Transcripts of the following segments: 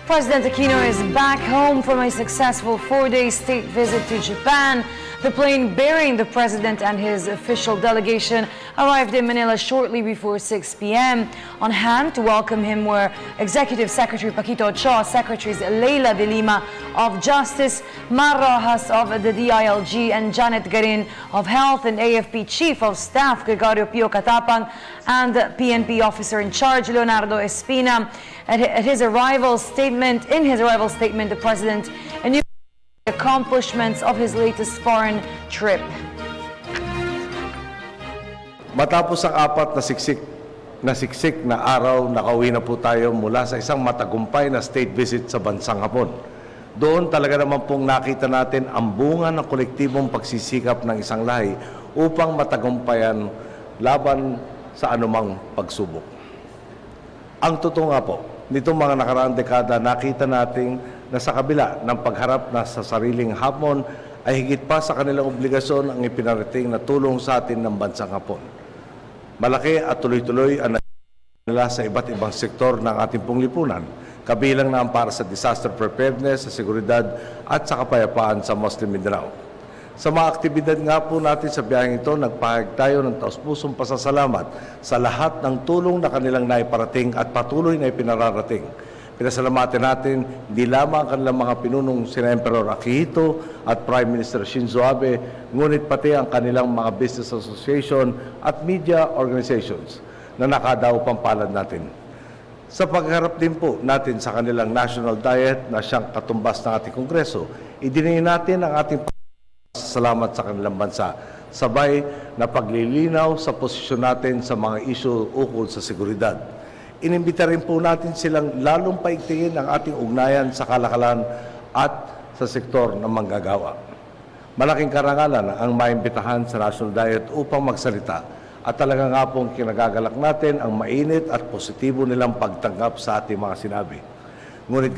President Aquino is back home from a successful four-day state visit to Japan. The plane bearing the president and his official delegation arrived in Manila shortly before 6 p.m. On hand to welcome him were Executive Secretary Paquito Ochoa, Secretaries Leila de Lima of Justice, Mar Rojas of the DILG, and Janet Garin of Health, and AFP Chief of Staff Gregorio Pio Katapang, and PNP Officer in Charge Leonardo Espina. In his arrival statement, the President enumerated the accomplishments of his latest foreign trip. Matapos ang apat na siksik na araw, nakauwi na po tayo mula sa isang matagumpay na state visit sa bansang Hapon. Doon talaga naman pong nakita natin ang bunga ng kolektibong pagsisikap ng isang lahi upang matagumpayan laban sa anumang pagsubok. Ang totoo nga po, nitong mga nakaraang dekada, nakita natin na sa kabila ng pagharap na sa sariling hamon ay higit pa sa kanilang obligasyon ang ipinarating na tulong sa atin ng bansang Hapon. Malaki at tuloy-tuloy ang nila sa iba't ibang sektor ng ating pong lipunan, kabilang na ang para sa disaster preparedness, sa seguridad at sa kapayapaan sa Muslim Mindanao. Sa mga aktibidad nga po natin sa biyaheng ito, nagpahayag tayo ng taus-pusong pasasalamat sa lahat ng tulong na kanilang naiparating at patuloy na ipinararating. Pinasalamatan natin hindi lamang ang kanilang mga pinunong sina Emperor Akihito at Prime Minister Shinzo Abe, ngunit pati ang kanilang mga business association at media organizations na nakadaw pang palad natin. Sa pagharap din po natin sa kanilang national diet na siyang katumbas ng ating Kongreso, idiniin natin ang ating salamat sa kanilang bansa, sabay na paglilinaw sa posisyon natin sa mga isyu ukol sa seguridad. Inimbita rin po natin silang lalong paigtingin ang ating ugnayan sa kalakalan at sa sektor ng manggagawa. Malaking karangalan ang maimbitahan sa National Diet upang magsalita at talaga nga pong kinagagalak natin ang mainit at positibo nilang pagtanggap sa ating mga sinabi. Ngunit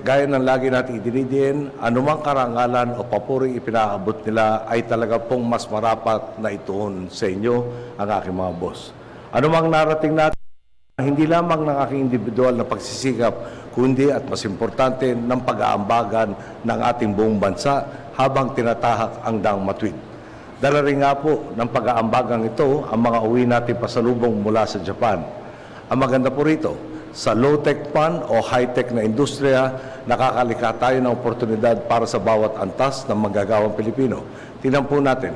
gaya ng lagi natin idinidiin, anumang karangalan o papuring ipinaabot nila ay talaga pong mas marapat na ituon sa inyo ang aking mga boss. Anumang narating natin, hindi lamang ng aking individual na pagsisikap, kundi at mas importante ng pag-aambagan ng ating buong bansa habang tinatahak ang daang matuwid. Dala rin nga po ng pag-aambagang ito ang mga uwi natin pasalubong mula sa Japan. Ang maganda po rito, sa low-tech pan o high-tech na industriya, nakakalikha tayo ng oportunidad para sa bawat antas ng manggagawang Pilipino. Tingnan po natin,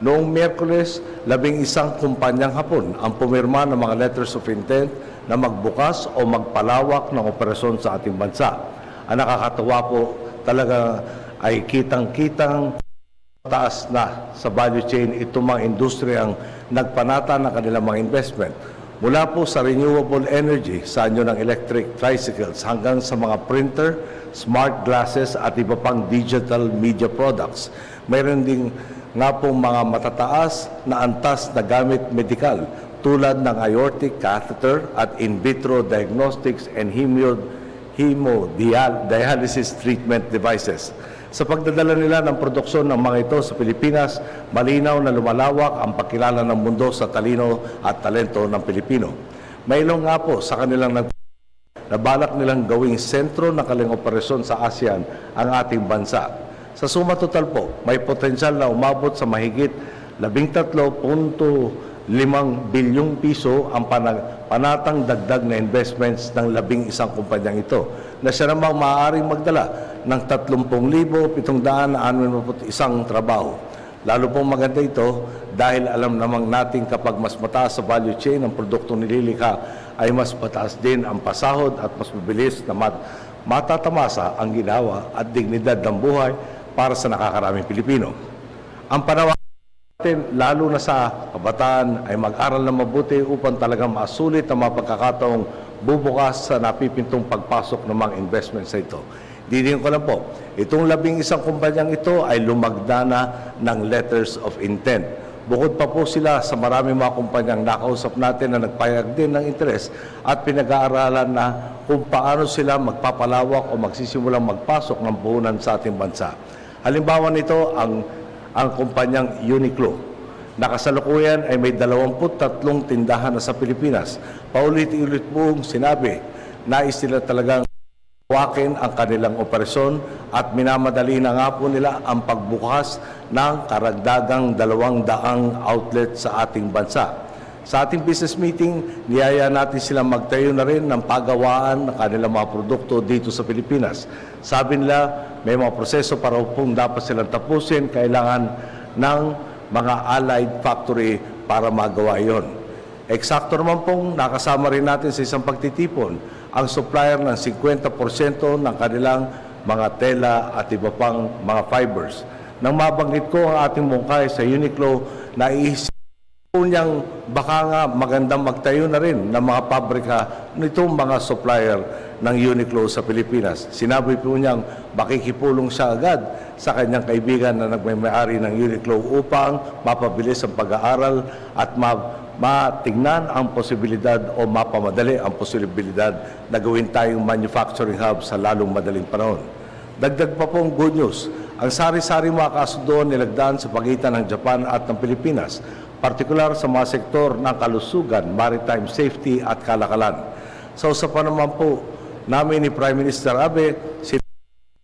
noong Miyerkules, 11 kumpanyang Hapon ang pumirma ng mga letters of intent na magbukas o magpalawak ng operasyon sa ating bansa. Ang nakakatawa po talaga ay kitang-kitang taas na sa value chain itong mga industriyang nagpanata ng kanilang mga investment. Mula po sa renewable energy, sa anyo ng electric tricycles, hanggang sa mga printer, smart glasses at iba pang digital media products. Mayroon din nga pong mga matataas na antas na gamit medikal tulad ng aortic catheter at in vitro diagnostics and hemodialysis treatment devices. Sa pagdadala nila ng produksyon ng mga ito sa Pilipinas, malinaw na lumalawak ang pagkilala ng mundo sa talino at talento ng Pilipino. Mayroon nga po sa kanilang nabalak nilang gawing sentro ng kanilang operasyon sa ASEAN ang ating bansa. Sa suma total po, may potensyal na umabot sa mahigit 13.5 bilyong piso ang panatang dagdag na investments ng 11 kumpanyang ito, na siya namang maaaring magdala ng 30,761 trabaho. Lalo pong maganda ito dahil alam namang natin kapag mas mataas sa value chain ang produktong nililikha ay mas mataas din ang pasahod at mas mabilis na matatamasa ang ginawa at dignidad ng buhay para sa nakakaraming Pilipino. Ang panawagan natin, lalo na sa kabataan, ay mag-aral na mabuti upang talagang masulit ang mga pagkakataong bubukas sa napipintong pagpasok ng mga investments sa ito. Dinihin ko lang po, itong 11 kumpanyang ito ay lumagda na ng letters of intent. Bukod pa po sila sa maraming mga kumpanyang nakausap natin na nagpayag din ng interes at pinag-aaralan na kung paano sila magpapalawak o magsisimulang magpasok ng puhunan sa ating bansa. Halimbawa nito ang kumpanyang Uniqlo. Nakasalukuyan ay may 23 tindahan na sa Pilipinas. Paulit-ulit pong sinabi nais nila talagang wakin ang kanilang operasyon at minamadali na nga po nila ang pagbukas ng karagdagang 200 outlet sa ating bansa. Sa ating business meeting, niyaya natin silang magtayo na rin ng pagawaan ng kanilang mga produkto dito sa Pilipinas. Sabi nila, may mga proseso para kung dapat silang tapusin, kailangan ng mga allied factory para magawa yon. Eksakto naman pong nakasama rin natin sa isang pagtitipon ang supplier ng 50% ng kanilang mga tela at iba pang mga fibers. Nang mabanggit ko ang ating mungkay sa Uniqlo, naisip po niyang baka nga magandang magtayo na rin ng mga pabrika nitong mga supplier ng Uniqlo sa Pilipinas. Sinabi po niyang makikipulong siya agad sa kanyang kaibigan na nagmay-ari ng Uniqlo upang mapabilis ang pag-aaral at matingnan ang posibilidad o mapamadali ang posibilidad na gawin tayong manufacturing hub sa lalong madaling panahon. Dagdag pa pong good news, ang sari-sari mga kasunduan nilagdaan sa pagitan ng Japan at ng Pilipinas, partikular sa mga sektor ng kalusugan, maritime safety at kalakalan. Sa usapan naman po namin ni Prime Minister Abe,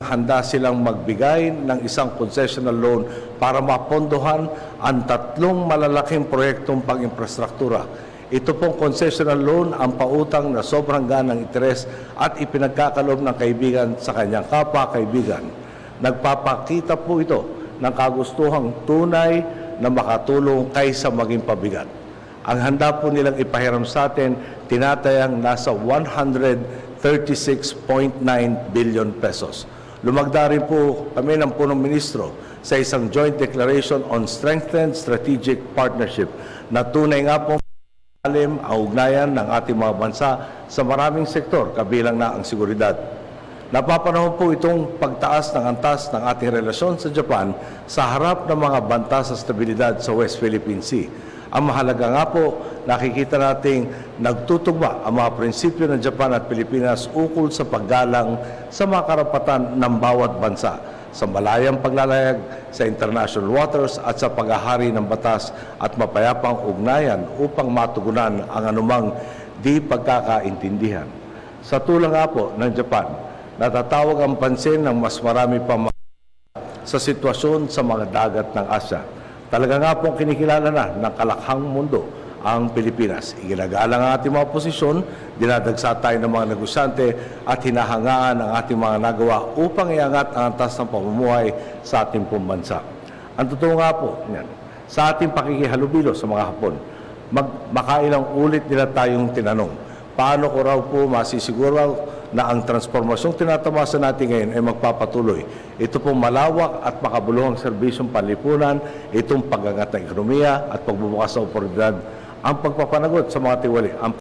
handa silang magbigay ng isang concessional loan para mapondohan ang 3 malalaking proyektong pang-infrastruktura. Ito pong concessional loan ang pautang na sobrang ganang interes at ipinagkakaloob ng kaibigan sa kanyang kapwa-kaibigan. Nagpapakita po ito ng kagustuhang tunay na makatulong kaysa maging pabigat. Ang handa po nilang ipahiram sa atin, tinatayang nasa 136.9 billion pesos. Lumagda rin po kami ng punong ministro sa isang joint declaration on strengthened strategic partnership na tunay nga po ang ugnayan ng ating mga bansa sa maraming sektor, kabilang na ang seguridad. Napapanahon po itong pagtaas ng antas ng ating relasyon sa Japan sa harap ng mga banta sa stabilidad sa West Philippine Sea. Ang mahalaga nga po, nakikita nating nagtutugma ang mga prinsipyo ng Japan at Pilipinas ukol sa paggalang sa mga karapatan ng bawat bansa, sa malayang paglalayag sa international waters at sa paghahari ng batas at mapayapang ugnayan upang matugunan ang anumang di pagkakaintindihan. Sa tulong nga po ng Japan, natatawag ang pansin ng mas marami pa sa sitwasyon sa mga dagat ng Asya. Talaga nga pong kinikilala na ng kalakhang mundo ang Pilipinas. Iginagalang ang ating mga posisyon, dinadagsa tayo ng mga negosyante at hinahangaan ang ating mga nagawa upang iangat ang antas ng pamumuhay sa ating pong bansa. Ang totoo nga po, yan, sa ating pakikihalubilo sa mga Hapon, makailang ulit nila tayong tinanong, paano ko raw po masisiguro na ang transformasyong tinatamasa natin ngayon ay magpapatuloy. Ito pong malawak at makabuluhang serbisyong panlipunan, itong pag-angat ng ekonomiya at pagbubukas sa oportunidad, ang pagpapanagot sa mga tiwali, ang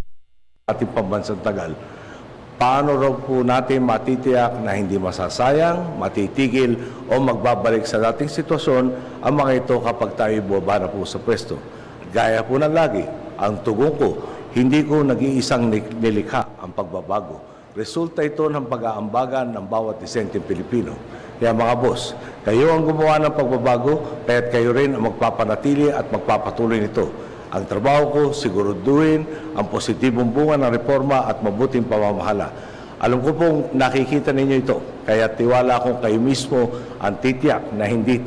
ating pambansang tagal. Paano raw po natin matitiyak na hindi masasayang, matitigil o magbabalik sa dating sitwasyon ang mga ito kapag tayo bumaba na po sa pwesto. Gaya po ng lagi, ang tugon ko, hindi ko nag-iisang nilikha ang pagbabago. Resulta ito ng pag-aambagan ng bawat disenteng Pilipino. Kaya mga boss, kayo ang gumawa ng pagbabago, kaya't kayo rin ang magpapanatili at magpapatuloy nito. Ang trabaho ko, siguraduhin ang positibong bunga ng reforma at mabuting pamamahala. Alam ko pong nakikita ninyo ito, kaya tiwala akong kayo mismo ang titiyak na hindi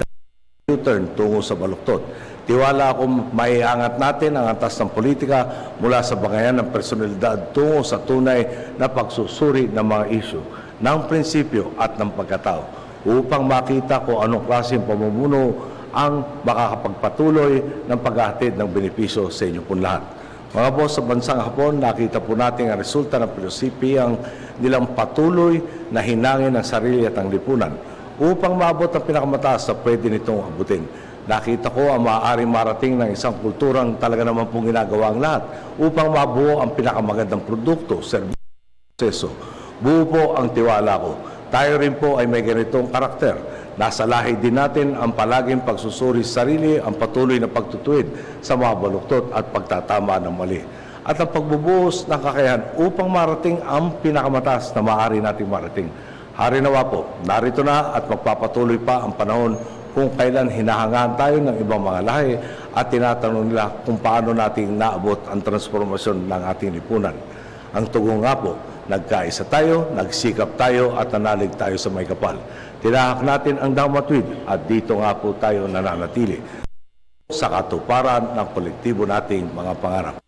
U-turn tungo sa baluktot. Tiwala akong maiangat natin ang antas ng politika mula sa bangayan ng personalidad tungo sa tunay na pagsusuri ng mga isyu, ng prinsipyo at ng pagkatao upang makita kung anong klaseng pamumuno ang makakapagpatuloy ng paghahatid ng benepisyo sa inyo pong lahat. Mga boss, sa bansang Hapon, nakita po natin ang resulta ng pilosipiyang nilang patuloy na hinangin ng sarili at ang lipunan upang maabot ang pinakamataas na pwede nitong abutin. Nakita ko ang maaaring marating ng isang kulturang talaga naman pong ginagawa ang lahat upang mabuo ang pinakamagandang produkto, serbisyo. Buo po ang tiwala ko. Tayo rin po ay may ganitong karakter. Nasa lahi din natin ang palaging pagsusuri sa sarili, ang patuloy na pagtutuwid sa mga baluktot at pagtatama ng mali. At ang pagbubuhos ng kakayahan upang marating ang pinakamataas na maaari nating marating. Hari nawa po, narito na at magpapatuloy pa ang panahon kung kailan hinahangaan tayo ng ibang mga lahi at tinatanong nila kung paano natin naabot ang transformasyon ng ating lipunan. Ang tugon nga po, nagkaisa tayo, nagsikap tayo at nanalig tayo sa may kapal. Tinahak natin ang damatwid at dito nga po tayo nananatili sa katuparan ng kolektibo nating mga pangarap.